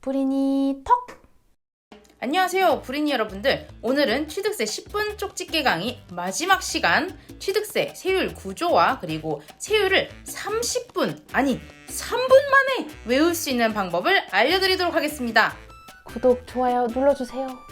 브리니 턱! 안녕하세요 브리니 여러분들. 오늘은 취득세 10분 쪽집게 강의 마지막 시간, 취득세 세율 구조와 그리고 세율을 30분 아니 3분 만에 외울 수 있는 방법을 알려드리도록 하겠습니다. 구독, 좋아요 눌러주세요.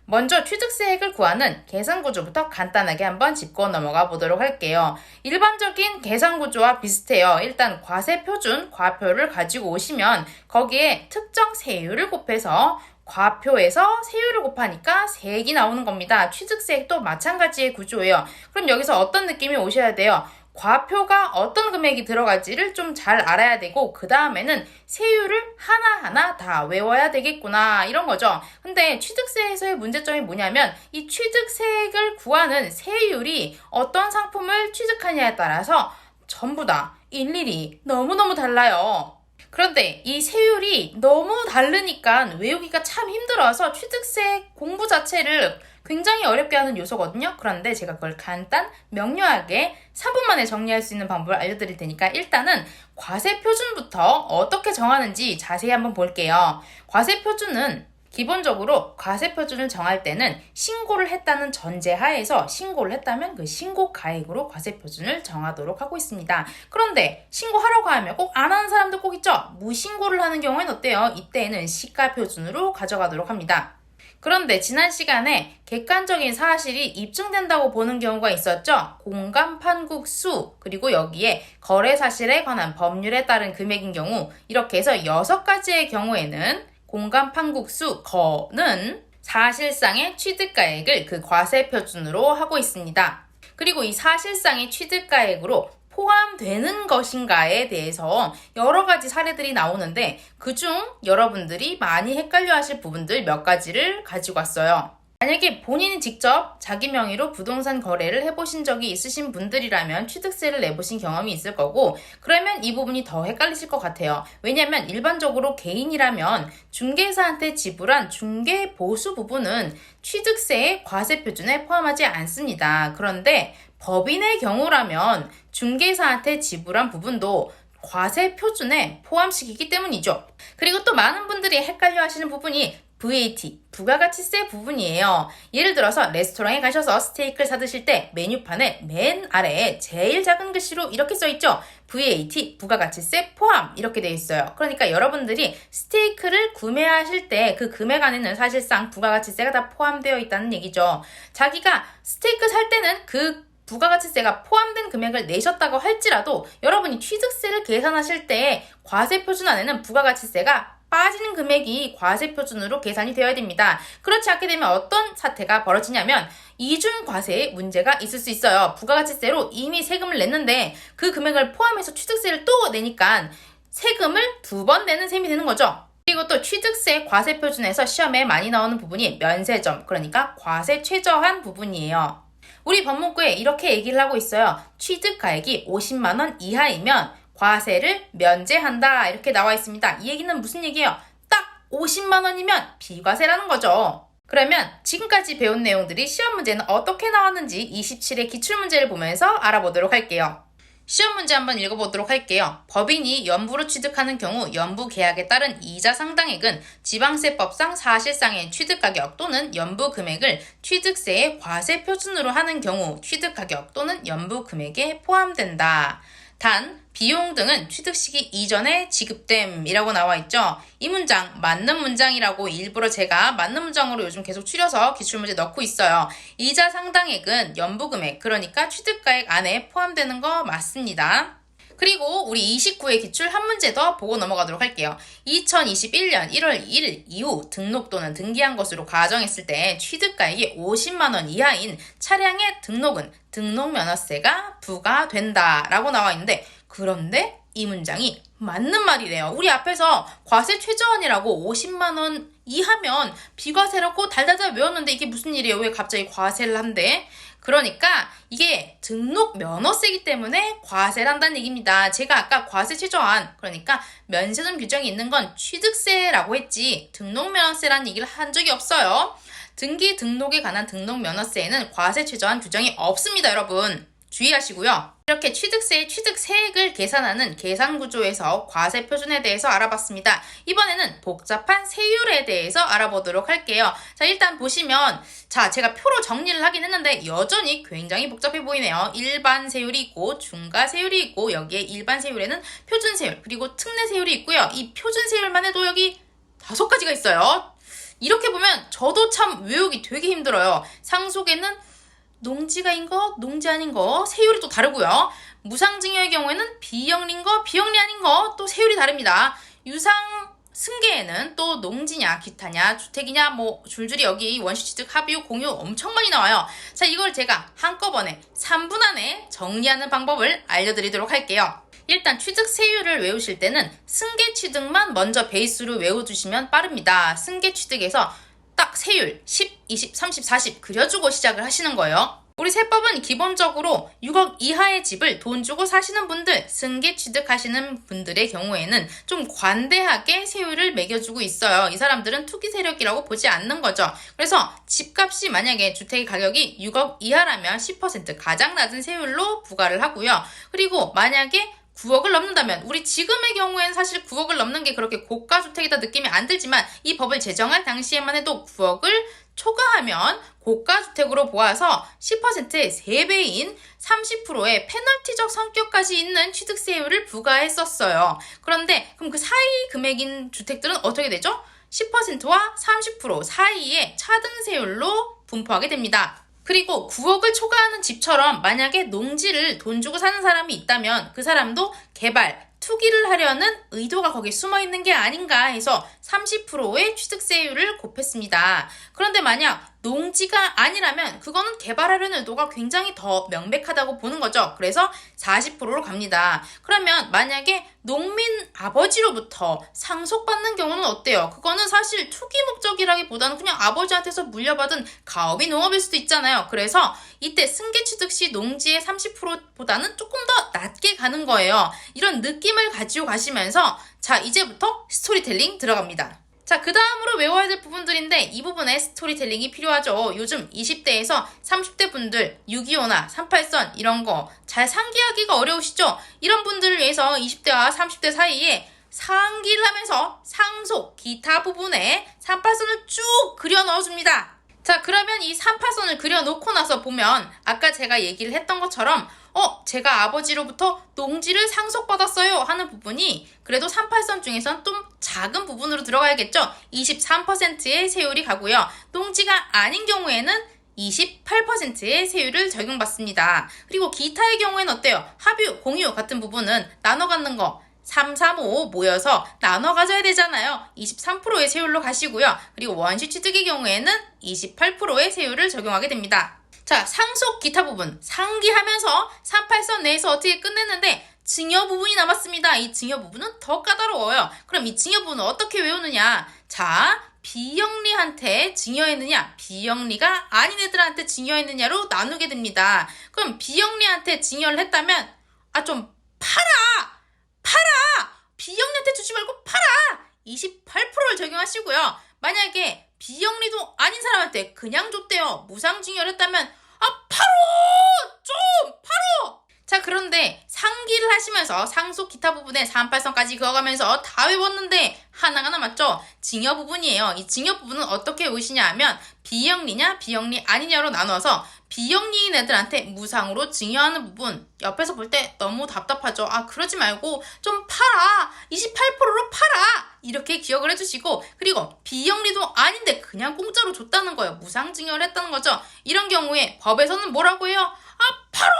먼저 취득세액을 구하는 계산구조부터 간단하게 한번 짚고 넘어가 보도록 할게요. 일반적인 계산구조와 비슷해요. 일단 과세표준, 과표를 가지고 오시면 거기에 특정 세율을 곱해서 과표에서 세율을 곱하니까 세액이 나오는 겁니다. 취득세액도 마찬가지의 구조예요. 그럼 여기서 어떤 느낌이 오셔야 돼요? 과표가 어떤 금액이 들어갈지를 좀 잘 알아야 되고, 그 다음에는 세율을 하나하나 다 외워야 되겠구나, 이런 거죠. 근데 취득세에서의 문제점이 뭐냐면 이 취득세액을 구하는 세율이 어떤 상품을 취득하냐에 따라서 전부 다 일일이 너무너무 달라요. 그런데 이 세율이 너무 다르니까 외우기가 참 힘들어서 취득세 공부 자체를 굉장히 어렵게 하는 요소거든요. 그런데 제가 그걸 간단 명료하게 3분 만에 정리할 수 있는 방법을 알려드릴 테니까 일단은 과세표준부터 어떻게 정하는지 자세히 한번 볼게요. 과세표준은 기본적으로 과세표준을 정할 때는 신고를 했다는 전제하에서 신고를 했다면 그 신고가액으로 과세표준을 정하도록 하고 있습니다. 그런데 신고하려고 하면 꼭 안 하는 사람도 꼭 있죠. 무신고를 하는 경우에는 어때요? 이때는 시가표준으로 가져가도록 합니다. 그런데 지난 시간에 객관적인 사실이 입증된다고 보는 경우가 있었죠. 공간 판국 수, 그리고 여기에 거래 사실에 관한 법률에 따른 금액인 경우, 이렇게 해서 6가지의 경우에는 공간 판국 수, 거는 사실상의 취득가액을 그 과세표준으로 하고 있습니다. 그리고 이 사실상의 취득가액으로 포함되는 것인가에 대해서 여러 가지 사례들이 나오는데, 그중 여러분들이 많이 헷갈려 하실 부분들 몇 가지를 가지고 왔어요. 만약에 본인이 직접 자기 명의로 부동산 거래를 해보신 적이 있으신 분들이라면 취득세를 내보신 경험이 있을 거고, 그러면 이 부분이 더 헷갈리실 것 같아요. 왜냐면 일반적으로 개인이라면 중개사한테 지불한 중개 보수 부분은 취득세의 과세표준에 포함하지 않습니다. 그런데 법인의 경우라면 중개사한테 지불한 부분도 과세표준에 포함시키기 때문이죠. 그리고 또 많은 분들이 헷갈려 하시는 부분이 VAT, 부가가치세 부분이에요. 예를 들어서 레스토랑에 가셔서 스테이크를 사드실 때 메뉴판에 맨 아래에 제일 작은 글씨로 이렇게 써있죠. VAT, 부가가치세 포함, 이렇게 되어 있어요. 그러니까 여러분들이 스테이크를 구매하실 때 그 금액 안에는 사실상 부가가치세가 다 포함되어 있다는 얘기죠. 자기가 스테이크 살 때는 그 부가가치세가 포함된 금액을 내셨다고 할지라도 여러분이 취득세를 계산하실 때 과세표준 안에는 부가가치세가 빠지는 금액이 과세표준으로 계산이 되어야 됩니다. 그렇지 않게 되면 어떤 사태가 벌어지냐면 이중과세에 문제가 있을 수 있어요. 부가가치세로 이미 세금을 냈는데 그 금액을 포함해서 취득세를 또 내니까 세금을 2번 내는 셈이 되는 거죠. 그리고 또 취득세 과세표준에서 시험에 많이 나오는 부분이 면세점, 그러니까 과세 최저한 부분이에요. 우리 법문구에 이렇게 얘기를 하고 있어요. 취득가액이 50만 원 이하이면 과세를 면제한다, 이렇게 나와 있습니다. 이 얘기는 무슨 얘기예요? 딱 50만 원이면 비과세라는 거죠. 그러면 지금까지 배운 내용들이 시험 문제는 어떻게 나왔는지 27의 기출문제를 보면서 알아보도록 할게요. 시험 문제 한번 읽어보도록 할게요. 법인이 연부로 취득하는 경우 연부 계약에 따른 이자 상당액은 지방세법상 사실상의 취득가격 또는 연부 금액을 취득세의 과세 표준으로 하는 경우 취득가격 또는 연부 금액에 포함된다. 단, 비용 등은 취득 시기 이전에 지급됨이라고 나와 있죠. 이 문장 맞는 문장이라고 일부러 제가 맞는 문장으로 요즘 계속 추려서 기출문제 넣고 있어요. 이자 상당액은 연부금액, 그러니까 취득가액 안에 포함되는 거 맞습니다. 그리고 우리 29의 기출 한 문제 더 보고 넘어가도록 할게요. 2021년 1월 1일 이후 등록 또는 등기한 것으로 가정했을 때 취득가액이 50만 원 이하인 차량의 등록은 등록면허세가 부과된다 라고 나와 있는데, 그런데 이 문장이 맞는 말이래요. 우리 앞에서 과세 최저한이라고 50만 원 이하면 비과세라고 달달달 외웠는데 이게 무슨 일이에요? 왜 갑자기 과세를 한대? 그러니까 이게 등록 면허세이기 때문에 과세를 한다는 얘기입니다. 제가 아까 과세 최저한, 그러니까 면세점 규정이 있는 건 취득세라고 했지 등록 면허세라는 얘기를 한 적이 없어요. 등기 등록에 관한 등록 면허세에는 과세 최저한 규정이 없습니다, 여러분. 주의하시고요. 이렇게 취득세의 취득세액을 계산하는 계산구조에서 과세표준에 대해서 알아봤습니다. 이번에는 복잡한 세율에 대해서 알아보도록 할게요. 자, 일단 보시면 제가 표로 정리를 하긴 했는데 여전히 굉장히 복잡해 보이네요. 일반 세율이 있고 중과 세율이 있고 여기에 일반 세율에는 표준 세율 그리고 특례 세율이 있고요. 이 표준 세율만 해도 여기 5가지가 있어요. 이렇게 보면 저도 참 외우기 되게 힘들어요. 상속에는 농지가인 거, 농지 아닌 거 세율이 또 다르고요. 무상증여의 경우에는 비영리인 거, 비영리 아닌 거 또 세율이 다릅니다. 유상 승계에는 또 농지냐, 기타냐, 주택이냐 뭐 줄줄이 여기 원시취득, 합유, 공유 엄청 많이 나와요. 자, 이걸 제가 한꺼번에 3분 안에 정리하는 방법을 알려드리도록 할게요. 일단 취득세율을 외우실 때는 승계취득만 먼저 베이스로 외워두시면 빠릅니다. 승계취득에서 딱 세율 10, 20, 30, 40 그려주고 시작을 하시는 거예요. 우리 세법은 기본적으로 6억 이하의 집을 돈 주고 사시는 분들, 승계 취득하시는 분들의 경우에는 좀 관대하게 세율을 매겨주고 있어요. 이 사람들은 투기 세력이라고 보지 않는 거죠. 그래서 집값이 만약에 주택의 가격이 6억 이하라면 10% 가장 낮은 세율로 부과를 하고요. 그리고 만약에 9억을 넘는다면 우리 지금의 경우에는 사실 9억을 넘는 게 그렇게 고가주택이다 느낌이 안 들지만 이 법을 제정할 당시에만 해도 9억을 초과하면 고가주택으로 보아서 10%의 3배인 30%의 페널티적 성격까지 있는 취득세율을 부과했었어요. 그런데 그럼 그 사이 금액인 주택들은 어떻게 되죠? 10%와 30% 사이의 차등세율로 분포하게 됩니다. 그리고 9억을 초과하는 집처럼 만약에 농지를 돈 주고 사는 사람이 있다면 그 사람도 개발, 투기를 하려는 의도가 거기에 숨어 있는 게 아닌가 해서 30%의 취득세율을 곱했습니다. 그런데 만약 농지가 아니라면 그거는 개발하려는 의도가 굉장히 더 명백하다고 보는 거죠. 그래서 40%로 갑니다. 그러면 만약에 농민 아버지로부터 상속받는 경우는 어때요? 그거는 사실 투기 목적이라기보다는 그냥 아버지한테서 물려받은 가업이 농업일 수도 있잖아요. 그래서 이때 승계취득 시 농지의 30%보다는 조금 더 낮게 가는 거예요. 이런 느낌을 가지고 가시면서 자, 이제부터 스토리텔링 들어갑니다. 자, 그 다음으로 외워야 될 부분들인데 이 부분에 스토리텔링이 필요하죠. 요즘 20대에서 30대 분들 625나 38선 이런 거 잘 상기하기가 어려우시죠? 이런 분들을 위해서 20대와 30대 사이에 상기를 하면서 상속, 기타 부분에 38선을 쭉 그려 넣어줍니다. 자, 그러면 이 38선을 그려놓고 나서 보면 아까 제가 얘기를 했던 것처럼 제가 아버지로부터 농지를 상속받았어요 하는 부분이 그래도 38선 중에서는 좀 작은 부분으로 들어가야겠죠. 23%의 세율이 가고요. 농지가 아닌 경우에는 28%의 세율을 적용받습니다. 그리고 기타의 경우에는 어때요? 합유, 공유 같은 부분은 나눠 갖는 거 3, 3, 5 모여서 나눠 가져야 되잖아요. 23%의 세율로 가시고요. 그리고 원시 취득의 경우에는 28%의 세율을 적용하게 됩니다. 자, 상속 기타 부분 상기하면서 38선 내에서 어떻게 끝냈는데 증여 부분이 남았습니다. 이 증여 부분은 더 까다로워요. 그럼 이 증여 부분은 어떻게 외우느냐? 자, 비영리한테 증여했느냐, 비영리가 아닌 애들한테 증여했느냐로 나누게 됩니다. 그럼 비영리한테 증여를 했다면 좀 팔아! 비영리한테 주지 말고 팔아! 28%를 적용하시고요. 만약에 비영리도 아닌 사람한테 그냥 줬대요. 무상증여를 했다면 팔어! 자, 그런데 상기를 하시면서 상속 기타 부분에 38선까지 그어가면서 다 외웠는데 하나가 남았죠? 증여 부분이에요. 이 증여 부분은 어떻게 외우시냐 하면 비영리냐 비영리 아니냐로 나눠서 비영리인 애들한테 무상으로 증여하는 부분 옆에서 볼 때 너무 답답하죠. 그러지 말고 좀 팔아. 28%로 팔아. 이렇게 기억을 해주시고 그리고 비영리도 아닌데 그냥 공짜로 줬다는 거예요. 무상증여를 했다는 거죠. 이런 경우에 법에서는 뭐라고 해요? 팔어!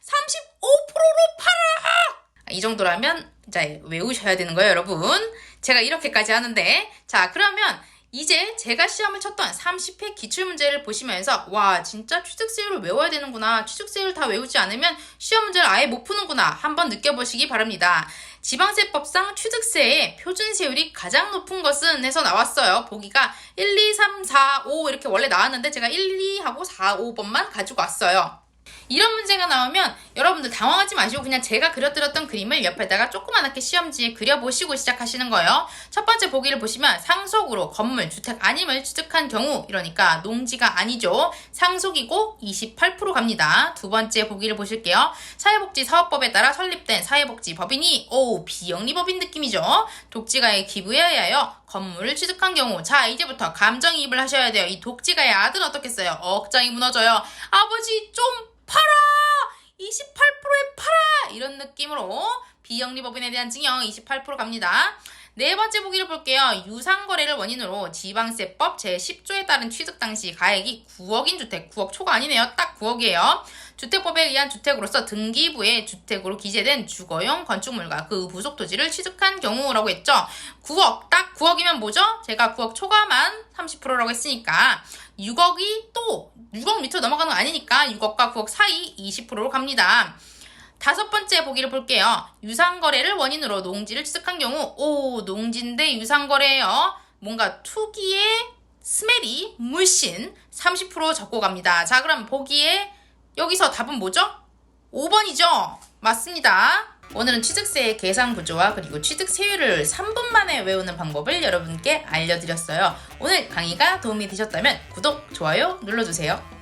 35%로 팔아! 이 정도라면 이제 외우셔야 되는 거예요, 여러분. 제가 이렇게까지 하는데 자, 그러면 이제 제가 시험을 쳤던 30회 기출문제를 보시면서 와, 진짜 취득세율을 외워야 되는구나. 취득세율 다 외우지 않으면 시험 문제를 아예 못 푸는구나. 한번 느껴보시기 바랍니다. 지방세법상 취득세의 표준세율이 가장 높은 것은 해서 나왔어요. 보기가 1, 2, 3, 4, 5 이렇게 원래 나왔는데 제가 1, 2하고 4, 5번만 가지고 왔어요. 이런 문제가 나오면 여러분들 당황하지 마시고 그냥 제가 그려드렸던 그림을 옆에다가 조그맣게 시험지에 그려보시고 시작하시는 거예요. 첫 번째 보기를 보시면 상속으로 건물, 주택 아님을 취득한 경우, 이러니까 농지가 아니죠. 상속이고 28% 갑니다. 두 번째 보기를 보실게요. 사회복지사업법에 따라 설립된 사회복지법인이 비영리법인 느낌이죠. 독지가에 기부에 의하여 건물을 취득한 경우, 자 이제부터 감정이입을 하셔야 돼요. 이 독지가의 아들은 어떻겠어요? 억장이 무너져요. 아버지 좀 팔아! 28%에 팔아! 이런 느낌으로 비영리법인에 대한 징역 28% 갑니다. 네 번째 보기를 볼게요. 유상거래를 원인으로 지방세법 제10조에 따른 취득 당시 가액이 9억인 주택, 9억 초가 아니네요. 딱 9억이에요. 주택법에 의한 주택으로서 등기부에 주택으로 기재된 주거용 건축물과 그 부속 토지를 취득한 경우라고 했죠. 9억, 딱 9억이면 뭐죠? 제가 9억 초과만 30%라고 했으니까 6억이 또 6억 밑으로 넘어가는 거 아니니까 6억과 9억 사이 20%로 갑니다. 다섯 번째 보기를 볼게요. 유상거래를 원인으로 농지를 취득한 경우, 농지인데 유상거래예요. 뭔가 투기의 스멜이 물씬 30% 적고 갑니다. 자, 그럼 보기에 여기서 답은 뭐죠? 5번이죠? 맞습니다. 오늘은 취득세의 계산 구조와 그리고 취득세율을 3분 만에 외우는 방법을 여러분께 알려드렸어요. 오늘 강의가 도움이 되셨다면 구독, 좋아요 눌러주세요.